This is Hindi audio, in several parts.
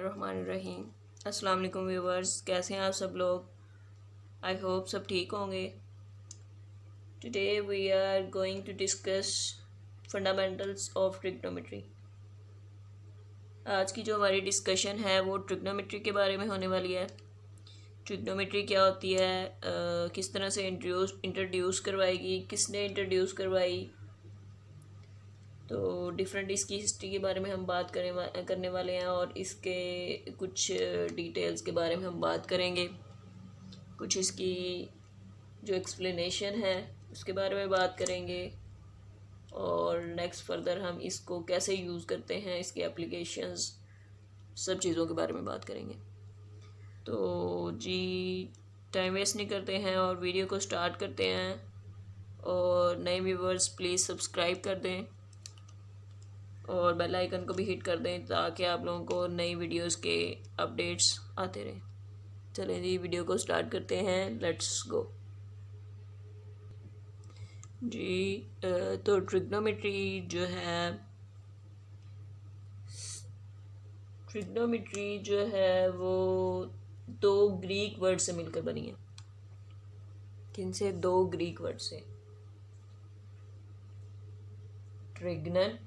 बिस्मिल्लाहिर्रहमानिर्रहीम। अस्सलाम वालेकुम व्यूवर्स, कैसे हैं आप सब लोग? आई होप सब ठीक होंगे। Today we are going to discuss fundamentals of trigonometry. आज की जो हमारी डिस्कशन है वो ट्रिग्नोमेट्री के बारे में होने वाली है। ट्रिग्नोमेट्री क्या होती है, किस तरह से इंट्रोड्यूस करवाएगी, किसने इंट्रोड्यूस करवाई, तो डिफरेंट इसकी हिस्ट्री के बारे में हम बात करने वाले हैं और इसके कुछ डिटेल्स के बारे में हम बात करेंगे। कुछ इसकी जो एक्सप्लेनेशन है उसके बारे में बात करेंगे और नेक्स्ट फर्दर हम इसको कैसे यूज़ करते हैं, इसके एप्लीकेशंस, सब चीज़ों के बारे में बात करेंगे। तो जी टाइम वेस्ट नहीं करते हैं और वीडियो को स्टार्ट करते हैं। और नए व्यूवर्स प्लीज़ सब्सक्राइब कर दें और बेल आइकन को भी हिट कर दें ताकि आप लोगों को नई वीडियोस के अपडेट्स आते रहें। चलें जी वीडियो को स्टार्ट करते हैं, लेट्स गो जी। तो ट्रिग्नोमेट्री जो है वो दो ग्रीक वर्ड से मिलकर बनी है। किन से? दो ग्रीक वर्ड से, ट्रिग्नन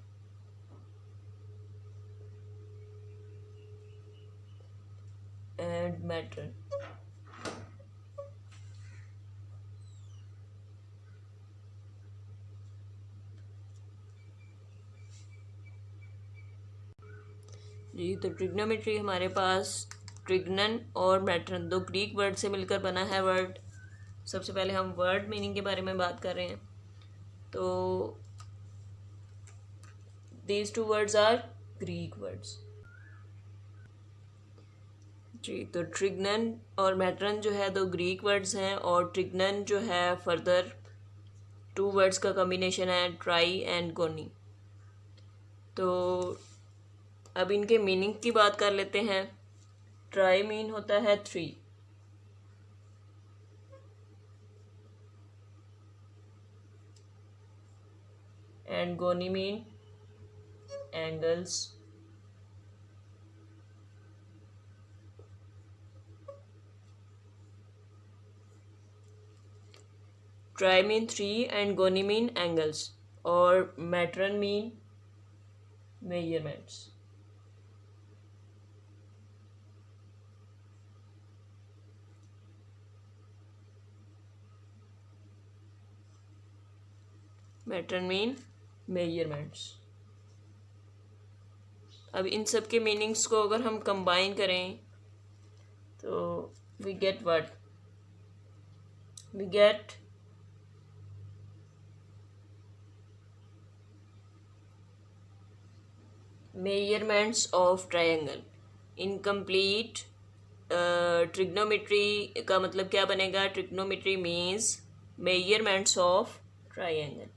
एंड मैट्रन। जी तो ट्रिग्नोमेट्री हमारे पास ट्रिग्नन और मैट्रन दो ग्रीक वर्ड से मिलकर बना है वर्ड। सबसे पहले हम वर्ड मीनिंग के बारे में बात कर रहे हैं। तो these two words are Greek words जी। तो ट्रिग्नन और मैट्रन जो है दो ग्रीक वर्ड्स हैं और ट्रिग्नन जो है फर्दर टू वर्ड्स का कॉम्बिनेशन है, ट्राई एंड गोनी। तो अब इनके मीनिंग की बात कर लेते हैं। ट्राई मीन होता है 3, एंड गोनी mean angles. Try mean 3 and गोनी मीन एंगल्स और matron mean measurements. Matron mean measurements. अब इन सब के मीनिंग्स को अगर हम कंबाइन करें तो we get what? We get measurements of triangle. Incomplete trigonometry का मतलब क्या बनेगा? Trigonometry means measurements of triangle.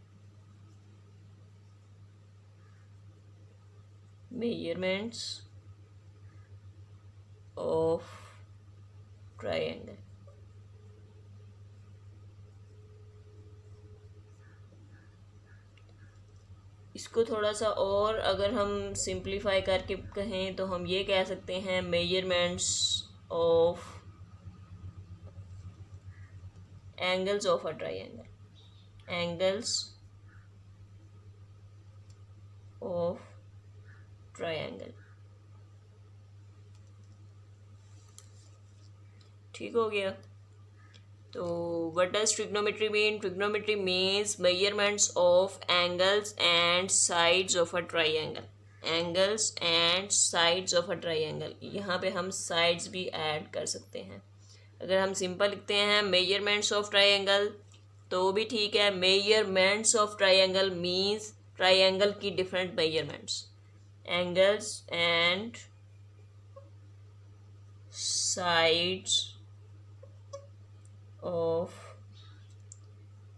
Measurements of triangle. इसको थोड़ा सा और अगर हम सिंप्लीफाई करके कहें तो हम ये कह सकते हैं measurements of angles of a triangle. Angles of triangle. ठीक हो गया। तो what does trigonometry mean? Trigonometry means measurements of angles and sides of a triangle. Angles and sides of a triangle, यहाँ पे हम साइड्स भी ऐड कर सकते हैं। अगर हम सिंपल लिखते हैं मेजरमेंट्स ऑफ ट्रायंगल तो भी ठीक है। Measurements of triangle means triangle की different measurements, angles and sides of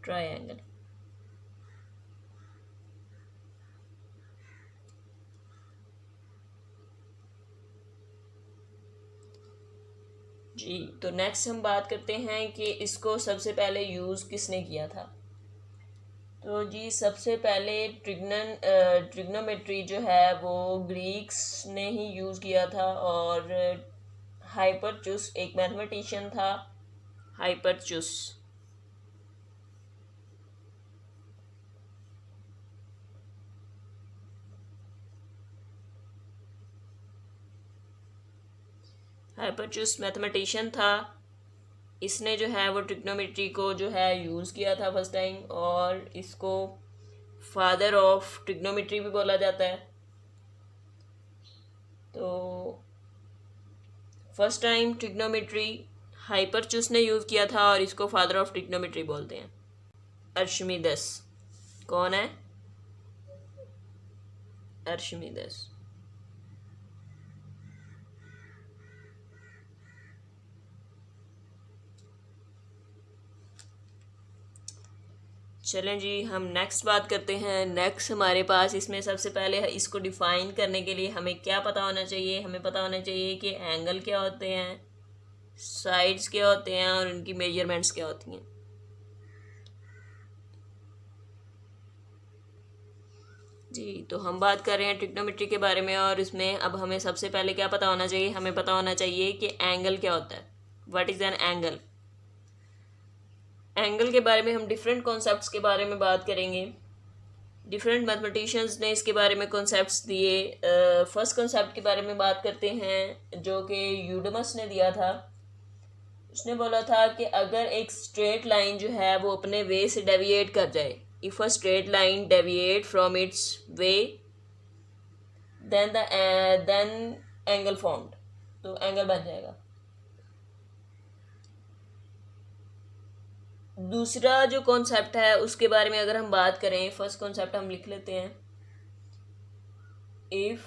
triangle। जी तो नेक्स्ट हम बात करते हैं कि इसको सबसे पहले यूज़ किसने किया था। तो जी सबसे पहले ट्रिग्नोमेट्री जो है वो ग्रीक्स ने ही यूज़ किया था, और हाइपरचुस एक मैथमेटिशियन था, हाइपरचुस। हाइपरचुस मैथमेटिशियन था, इसने जो है वो ट्रिग्नोमेट्री को जो है यूज़ किया था फर्स्ट टाइम, और इसको फादर ऑफ ट्रिग्नोमेट्री भी बोला जाता है। तो फर्स्ट टाइम ट्रिग्नोमेट्री हाइपरचुस ने यूज़ किया था, और इसको फादर ऑफ ट्रिग्नोमेट्री बोलते हैं। अर्शमीदस कौन है? अर्शमीदस। चलें जी, हम नेक्स्ट बात करते हैं। नेक्स्ट हमारे पास इसमें सबसे पहले इसको डिफ़ाइन करने के लिए हमें क्या पता होना चाहिए? हमें पता होना चाहिए कि एंगल क्या होते हैं, साइड्स क्या होते हैं, और उनकी मेजरमेंट्स क्या होती हैं। जी, तो हम बात कर रहे हैं ट्रिग्नोमेट्री के बारे में, और इसमें अब हमें सबसे पहले क्या पता होना चाहिए? हमें पता होना चाहिए कि एंगल क्या होता है। What is an angle? Angle के बारे में हम डिफरेंट कॉन्सेप्ट्स के बारे में बात करेंगे। डिफरेंट मैथमेटिशियंस ने इसके बारे में कॉन्सेप्ट्स दिए। फर्स्ट कॉन्सेप्ट के बारे में बात करते हैं जो कि यूडमस ने दिया था। उसने बोला था कि अगर एक स्ट्रेट लाइन जो है वो अपने वे से डेविएट कर जाए, if a straight line deviate from its way, then angle formed, तो एंगल बन जाएगा। दूसरा जो कॉन्सेप्ट है उसके बारे में अगर हम बात करें, फर्स्ट कॉन्सेप्ट हम लिख लेते हैं। If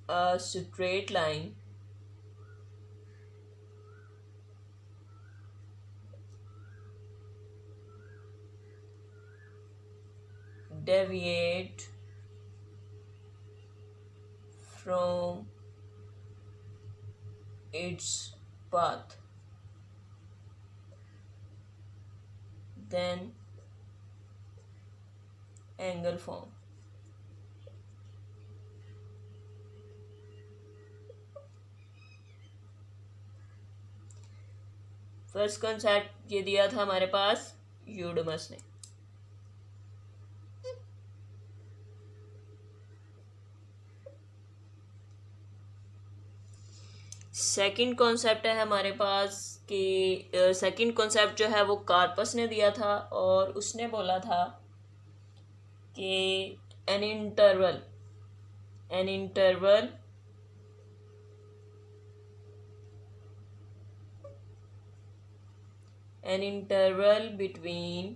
a straight line deviate from its path, then angle form. First concept ये दिया था हमारे पास यूडमस ने। सेकंड कॉन्सेप्ट है हमारे पास कि सेकंड कॉन्सेप्ट जो है वो कार्पस ने दिया था, और उसने बोला था कि an interval between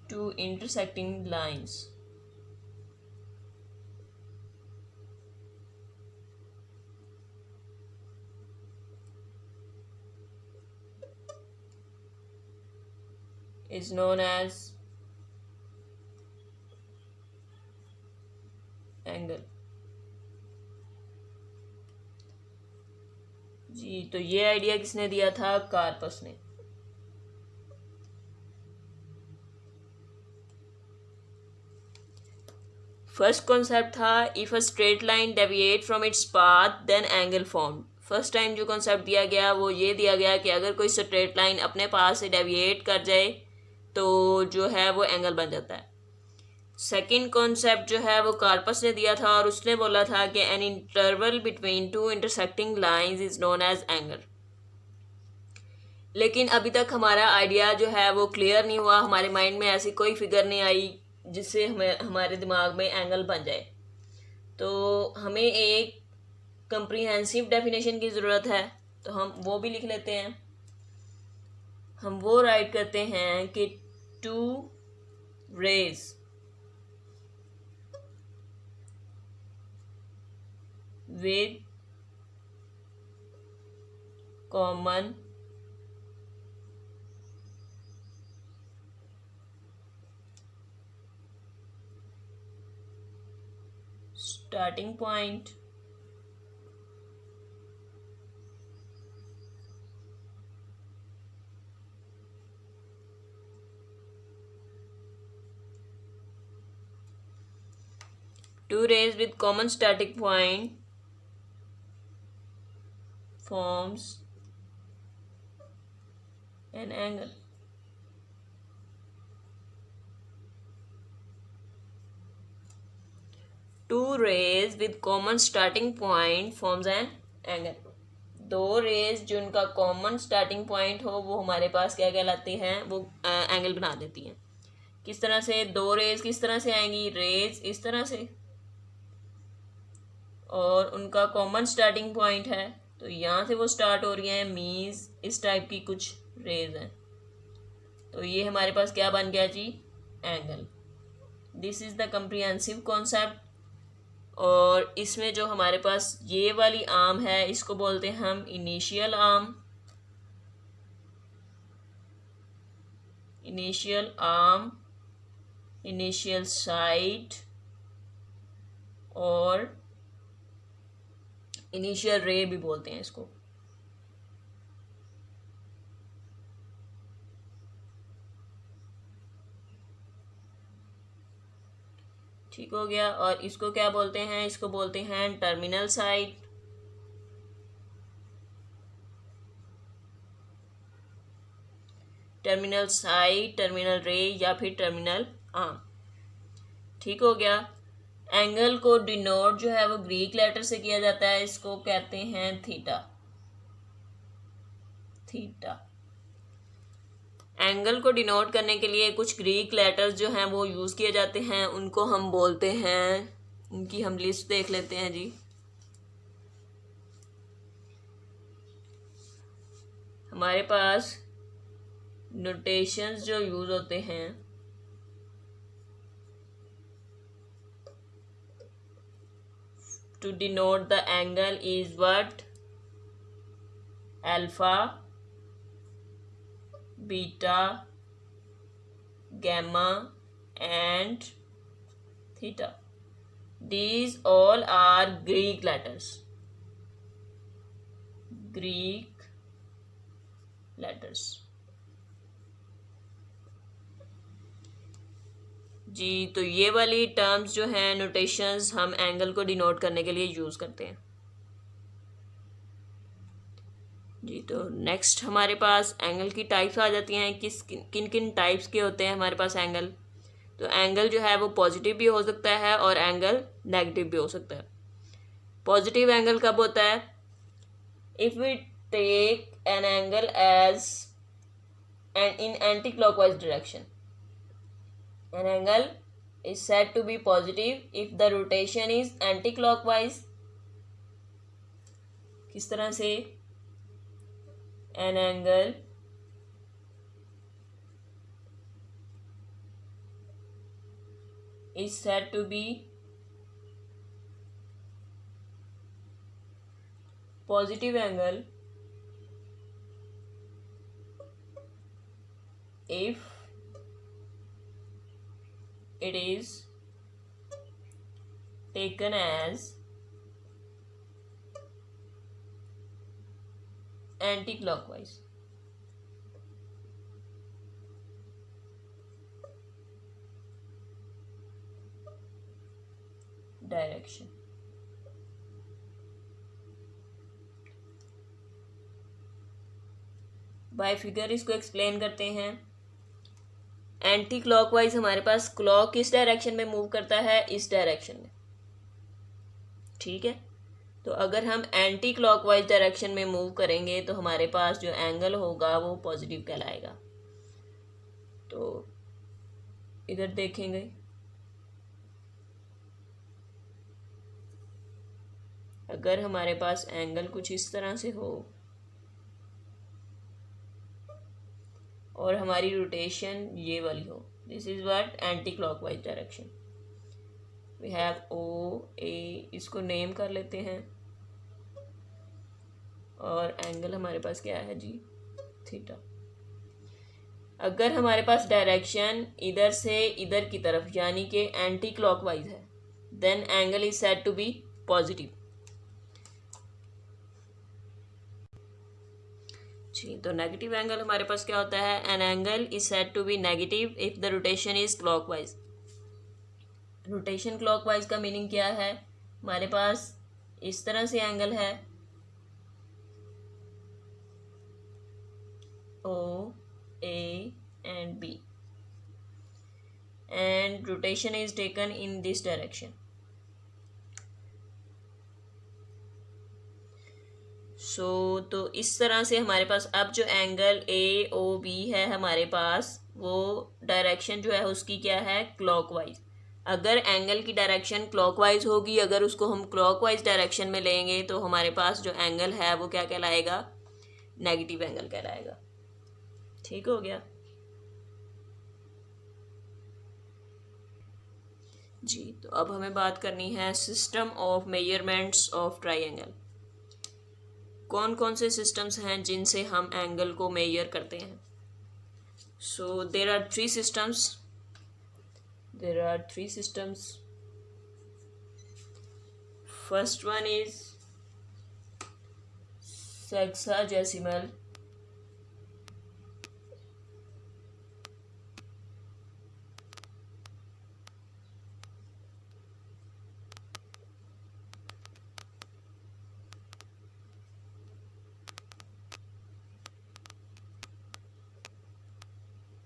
two intersecting lines is known as angle. जी, तो ये आइडिया किसने दिया था? कार्पस ने। फर्स्ट कॉन्सेप्ट था if a straight line deviate from its path then angle form. First time जो कॉन्सेप्ट दिया गया वो ये दिया गया कि अगर कोई स्ट्रेट लाइन अपने पाथ से डेविएट कर जाए तो जो है वो एंगल बन जाता है। सेकंड कॉन्सेप्ट जो है वो कार्पस ने दिया था, और उसने बोला था कि an interval between two intersecting lines is known as angle. लेकिन अभी तक हमारा आइडिया जो है वो क्लियर नहीं हुआ, हमारे माइंड में ऐसी कोई फिगर नहीं आई जिससे हमें हमारे दिमाग में एंगल बन जाए। तो हमें एक कंप्रीहेंसिव डेफिनेशन की ज़रूरत है, तो हम वो भी लिख लेते हैं। हम वो राइट करते हैं कि two rays with common starting point Two rays with common starting point forms an angle. Two rays with common starting point forms an angle. दो रेज जिनका कॉमन स्टार्टिंग पॉइंट हो वो हमारे पास क्या कहलाती हैं, वो एंगल बना देती हैं. किस तरह से? दो रेज किस तरह से आएंगी? रेज इस तरह से, और उनका कॉमन स्टार्टिंग पॉइंट है तो यहाँ से वो स्टार्ट हो रही हैं, मीन्स इस टाइप की कुछ रेज हैं. तो ये हमारे पास क्या बन गया जी? Angle. This is the comprehensive concept. और इसमें जो हमारे पास ये वाली आर्म है इसको बोलते हैं हम initial arm. Initial arm, initial side और इनिशियल रे भी बोलते हैं इसको. ठीक हो गया. और इसको क्या बोलते हैं? इसको बोलते हैं terminal side. Terminal side, terminal रे या फिर टर्मिनल आर्म. ठीक हो गया. एंगल को डिनोट जो है वो ग्रीक लेटर से किया जाता है, इसको कहते हैं थीटा. थीटा. एंगल को डिनोट करने के लिए कुछ ग्रीक लेटर्स जो हैं वो यूज़ किए जाते हैं, उनको हम बोलते हैं, उनकी हम लिस्ट देख लेते हैं जी. हमारे पास नोटेशंस जो यूज़ होते हैं, to denote the angle is what? Alpha, beta, gamma and theta. These all are Greek letters. Greek letters. जी, तो ये वाली टर्म्स जो हैं, नोटेशंस, हम एंगल को डिनोट करने के लिए यूज़ करते हैं जी. तो नेक्स्ट हमारे पास एंगल की टाइप्स आ जाती हैं. किन किन टाइप्स के होते हैं हमारे पास एंगल? तो एंगल जो है वो पॉजिटिव भी हो सकता है और एंगल नेगेटिव भी हो सकता है. पॉजिटिव एंगल कब होता है? If we take an angle as and in anti clockwise direction, an angle is said to be positive if the rotation is anti-clockwise. किस तरह से? An angle is said to be positive angle if it is taken as anti-clockwise. Direction. By figure इसको एक्सप्लेन करते हैं. एंटी क्लॉकवाइज हमारे पास क्लॉक किस डायरेक्शन में मूव करता है? इस डायरेक्शन में. ठीक है. तो अगर हम एंटी क्लॉकवाइज डायरेक्शन में मूव करेंगे तो हमारे पास जो एंगल होगा वो पॉजिटिव कहलाएगा. तो इधर देखेंगे, अगर हमारे पास एंगल कुछ इस तरह से हो और हमारी रोटेशन ये वाली हो, this is what? Anti clockwise direction. We have O A, इसको नेम कर लेते हैं, और एंगल हमारे पास क्या है जी? थीटा. अगर हमारे पास डायरेक्शन इधर से इधर की तरफ यानी कि एंटी क्लॉकवाइज है, then angle is said to be positive. जी, तो नेगेटिव एंगल हमारे पास क्या होता है? An angle is said to be negative if the rotation is clockwise. Rotation clockwise का मीनिंग क्या है? हमारे पास इस तरह से एंगल है O, A and B, and rotation is taken in this direction. तो इस तरह से हमारे पास अब जो एंगल AOB है हमारे पास, वो डायरेक्शन जो है उसकी क्या है? क्लॉकवाइज। अगर एंगल की डायरेक्शन क्लॉकवाइज होगी, अगर उसको हम क्लॉकवाइज डायरेक्शन में लेंगे तो हमारे पास जो एंगल है वो क्या कहलाएगा? नेगेटिव एंगल कहलाएगा। ठीक हो गया जी। तो अब हमें बात करनी है system of measurements of triangle. कौन कौन से सिस्टम्स हैं जिनसे हम एंगल को मेजर करते हैं? So there are three systems. First one is sexagesimal,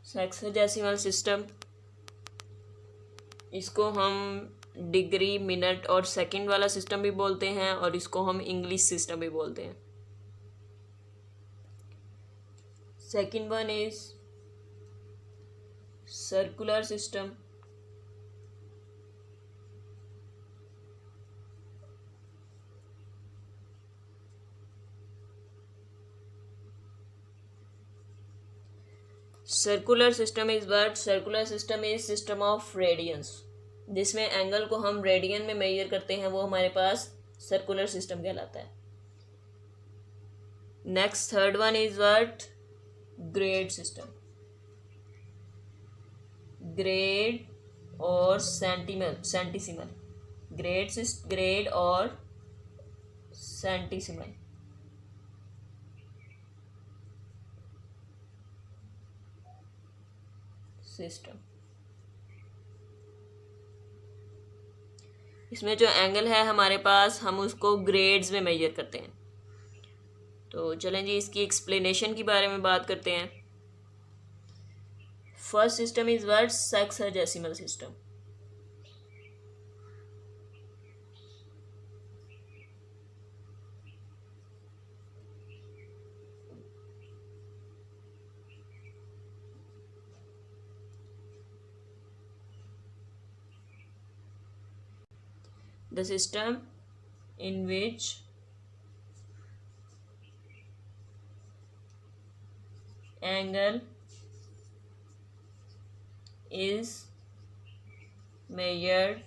sexagesimal system, इसको हम डिग्री, मिनट और सेकंड वाला सिस्टम भी बोलते हैं, और इसको हम इंग्लिश सिस्टम भी बोलते हैं। Second one is circular system, circular system is what? Circular system is system of radians, जिसमें एंगल को हम रेडियन में मेजर करते हैं, वो हमारे पास सर्कुलर सिस्टम कहलाता है। Next third one is what? Grade system. Grade और सेंटीसिमल, ग्रेड और सेंटीसिमल सिस्टम। इसमें जो एंगल है हमारे पास, हम उसको ग्रेड्स में मेजर करते हैं। तो चलें जी, इसकी एक्सप्लेनेशन के बारे में बात करते हैं। First system is what? Sexagesimal system. The system in which angle is measured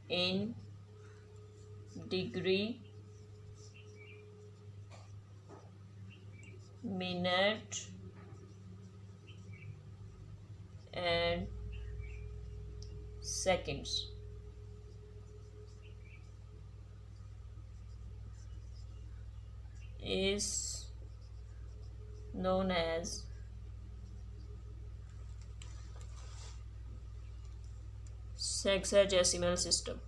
in degree, minute and seconds is known as sexagesimal system.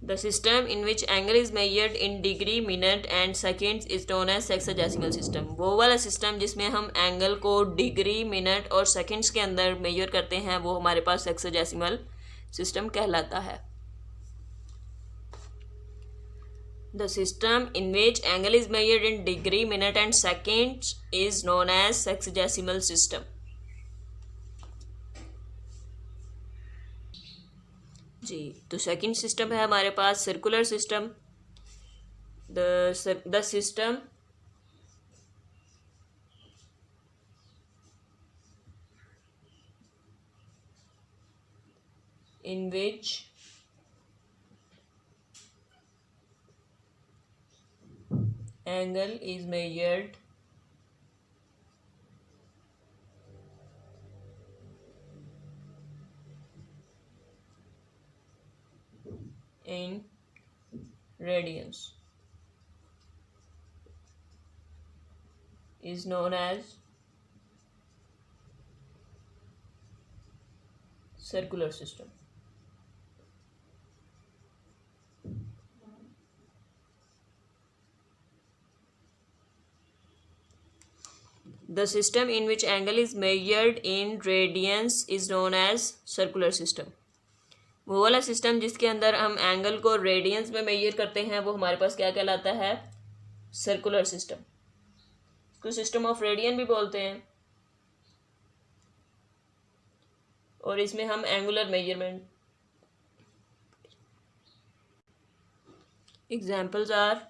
The system in which angle is measured in degree, minute and seconds is known as sexagesimal system. वो वाला सिस्टम जिसमें हम एंगल को डिग्री, मिनट और सेकंड्स के अंदर मेजर करते हैं, वो हमारे पास सेक्साजेसिमल सिस्टम कहलाता है। The system in which angle is measured in degree, minute and seconds is known as sexagesimal system. जी, तो सेकंड सिस्टम है हमारे पास circular system. The system in which angle is measured in radians is known as circular system. The system in which angle is measured in radians is known as circular system. वो वाला सिस्टम जिसके अंदर हम एंगल को रेडियंस में मेजर करते हैं वो हमारे पास क्या कहलाता है? Circular system. इसको सिस्टम ऑफ रेडियन भी बोलते हैं. और इसमें हम angular measurement, examples are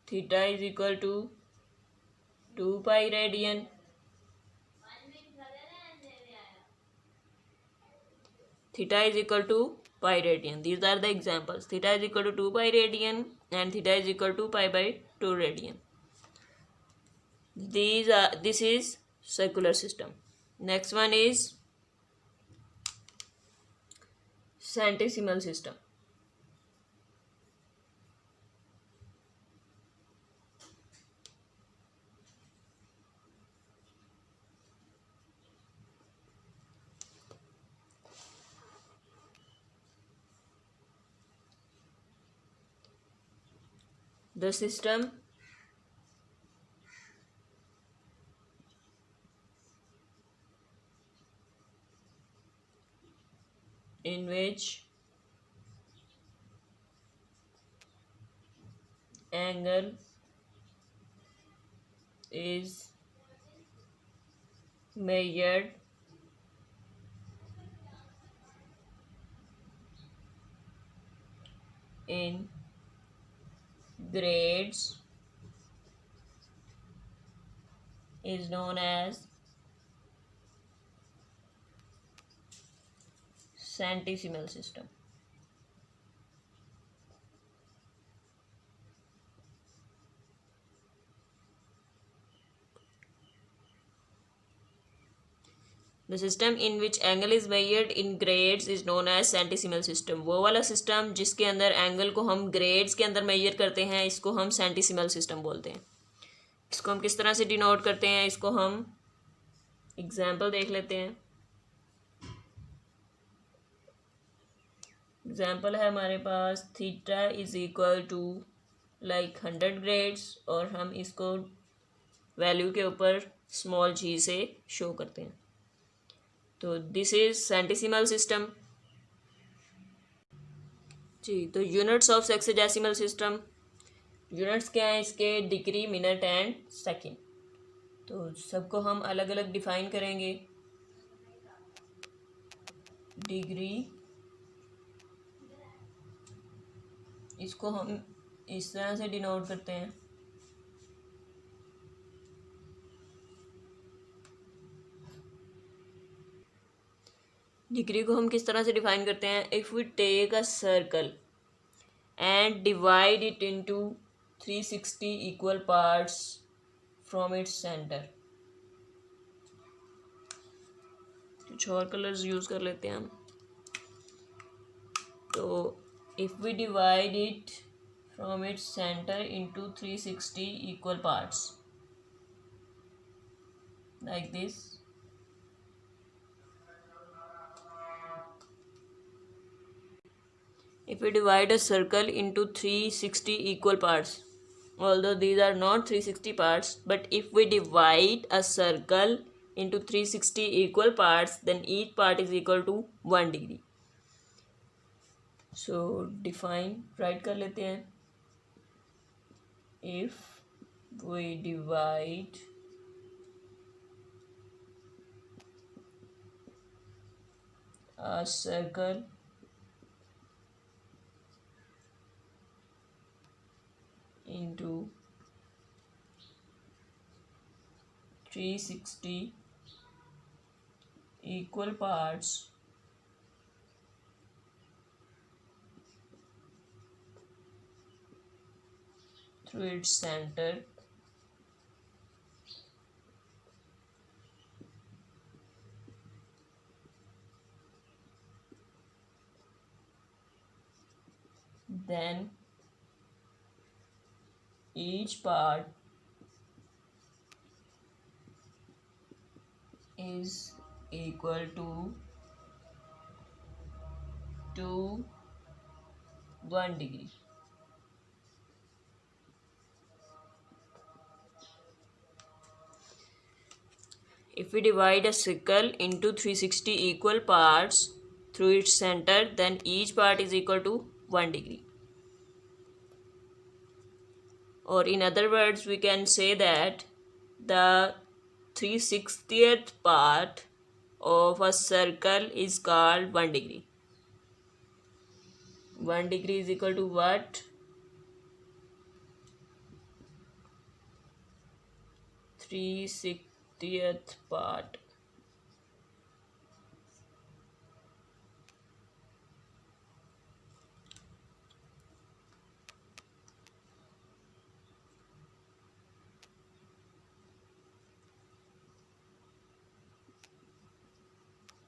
theta is equal to 2 pi radian, theta is equal to pi radian. These are the examples. Theta is equal to 2 pi radian and theta is equal to pi by 2 radian. This is circular system. Next one is centesimal system. The system in which angle is measured in grades is known as centesimal system. The system in which angle is measured in grades is known as centesimal system. वो वाला सिस्टम जिसके अंदर एंगल को हम ग्रेड्स के अंदर मेजर करते हैं इसको हम सेंटीसिमल सिस्टम बोलते हैं. इसको हम किस तरह से डिनोट करते हैं इसको हम एग्जाम्पल देख लेते हैं. एग्जाम्पल है हमारे पास theta is equal to 100 grades और हम इसको वैल्यू के ऊपर स्मॉल जी से शो करते हैं. तो दिस इज सेंटीसिमल सिस्टम. जी, तो यूनिट्स ऑफ सेक्सिडेसिमल सिस्टम. यूनिट्स क्या हैं इसके? Degree, minute and second. तो सबको हम अलग अलग डिफाइन करेंगे. डिग्री, इसको हम इस तरह से डिनोट करते हैं. डिग्री को हम किस तरह से डिफाइन करते हैं? If we take a circle and divide it into 360 equal parts from its centre. कुछ और कलर्स यूज़ कर लेते हैं हम. तो if we divide it from its centre into 360 equal parts like this. If we divide a circle into 360 equal parts, although these are not 360 parts, but if we divide a circle into 360 equal parts, then each part is equal to 1 degree. So define, write कर लेते हैं. If we divide a circle into 360 equal parts, through its center then each part is equal to 1 degree. If we divide a circle into 360 equal parts through its center, then each part is equal to 1 degree. Or in other words, we can say that the 3/60th part of a circle is called 1 degree. 1 degree is equal to what? 3/60th part.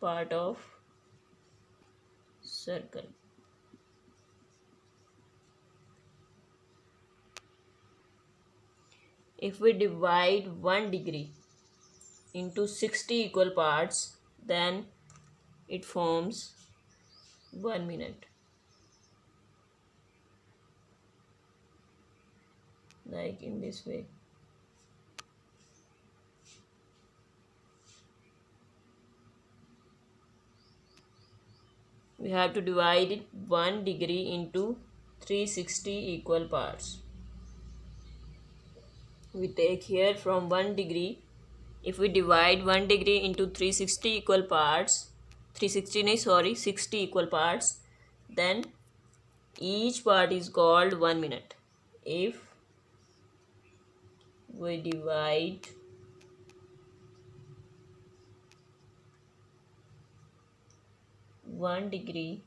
Part of circle. If we divide 1 degree into 60 equal parts, then it forms 1 minute. Like in this way. We have to divide it 1 degree into 360 equal parts. We take here from 1 degree. If we divide 1 degree into 360 equal parts, 60 equal parts, then each part is called 1 minute. If we divide 1 degree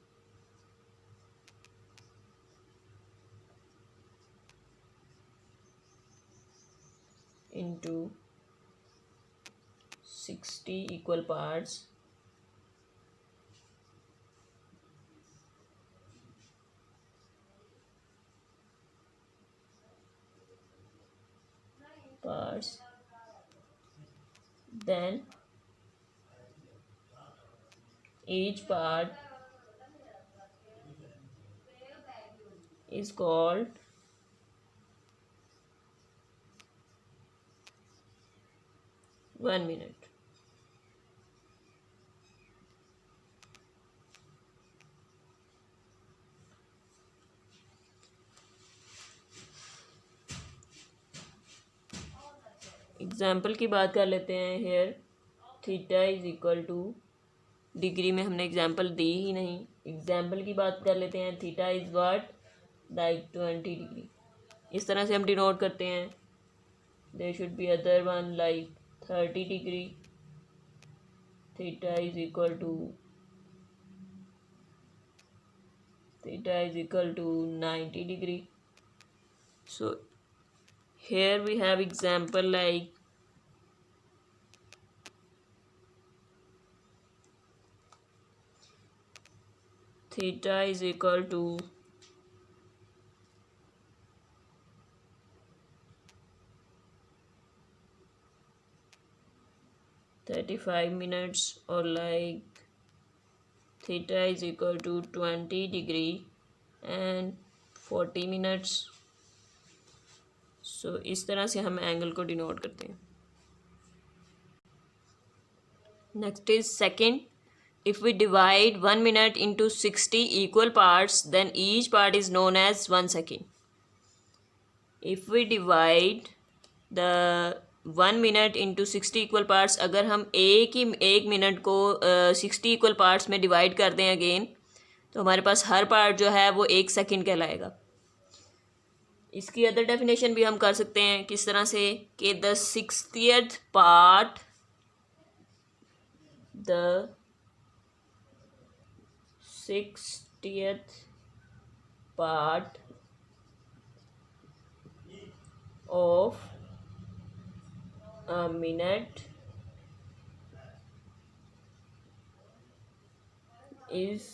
into 60 equal parts, then each part is called 1 minute. एग्जाम्पल की बात कर लेते हैं. Here theta is equal to, degree में हमने एग्जाम्पल दी ही नहीं. एग्जाम्पल की बात कर लेते हैं. Theta is what, like 20 degree. इस तरह से हम डिनोट करते हैं. There should be other one like 30 degree. Theta is equal to 90 degree. So here we have example like theta is equal to 35 minutes, or like theta is equal to 20 degree and 40 minutes. So इस तरह से हम एंगल को डिनोट करते हैं. Next is second. If we divide 1 minute into 60 equal parts, then each part is known as 1 second. If we divide the 1 minute into 60 equal parts, अगर हम एक मिनट को 60 equal parts में डिवाइड कर दें अगेन, तो हमारे पास हर पार्ट जो है वो 1 सेकेंड कहलाएगा. इसकी अदर डेफिनेशन भी हम कर सकते हैं. किस तरह से कि the 60th part of a minute is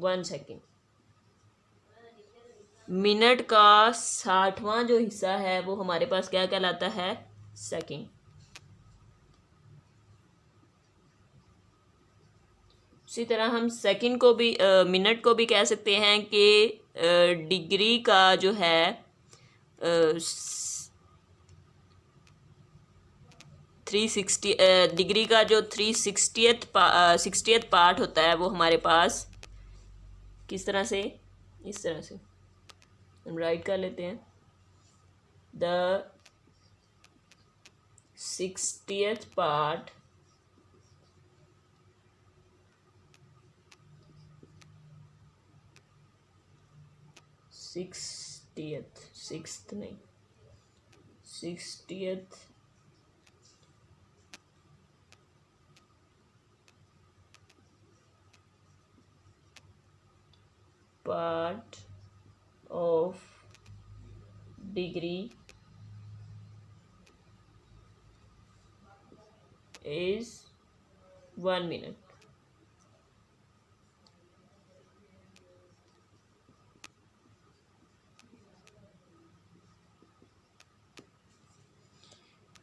1 second. Minute का 60वां जो हिस्सा है वो हमारे पास क्या कहलाता है? सेकंड। उसी तरह हम सेकंड को भी मिनट को भी कह सकते हैं कि डिग्री का जो है 360 डिग्री का जो 60th पार्ट होता है वो हमारे पास किस तरह से, इस तरह से हम राइट कर लेते हैं। द 60th पार्ट सिक्स्थ नहीं 60th part of degree is 1 minute.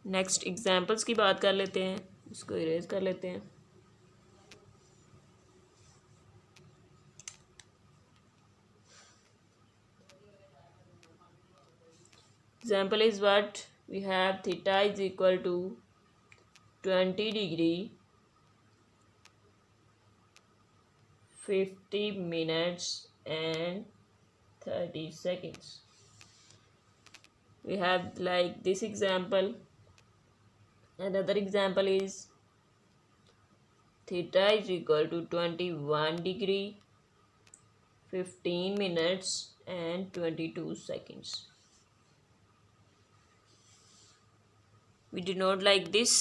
Next examples की बात कर लेते हैं, इसको इरेज कर लेते हैं। Example is what we have, theta is equal to 20 degree 50 minutes and 30 seconds. We have like this example. Another example is theta is equal to 21 degree 15 minutes and 22 seconds. We do not like this.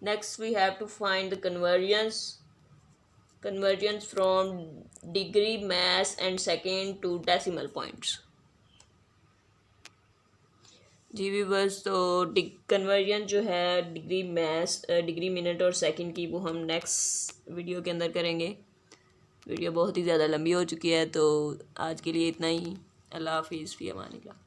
Next we have to find the conversions from degree, mass and second to decimal points. जी व्यूअर्स, तो कन्वर्जन जो है डिग्री, मैस, डिग्री, मिनट और सेकंड की वो हम नेक्स्ट वीडियो के अंदर करेंगे। वीडियो बहुत ही ज़्यादा लंबी हो चुकी है, तो आज के लिए इतना ही। अल्लाह हाफिज़, फ़ी अमानिल्लाह।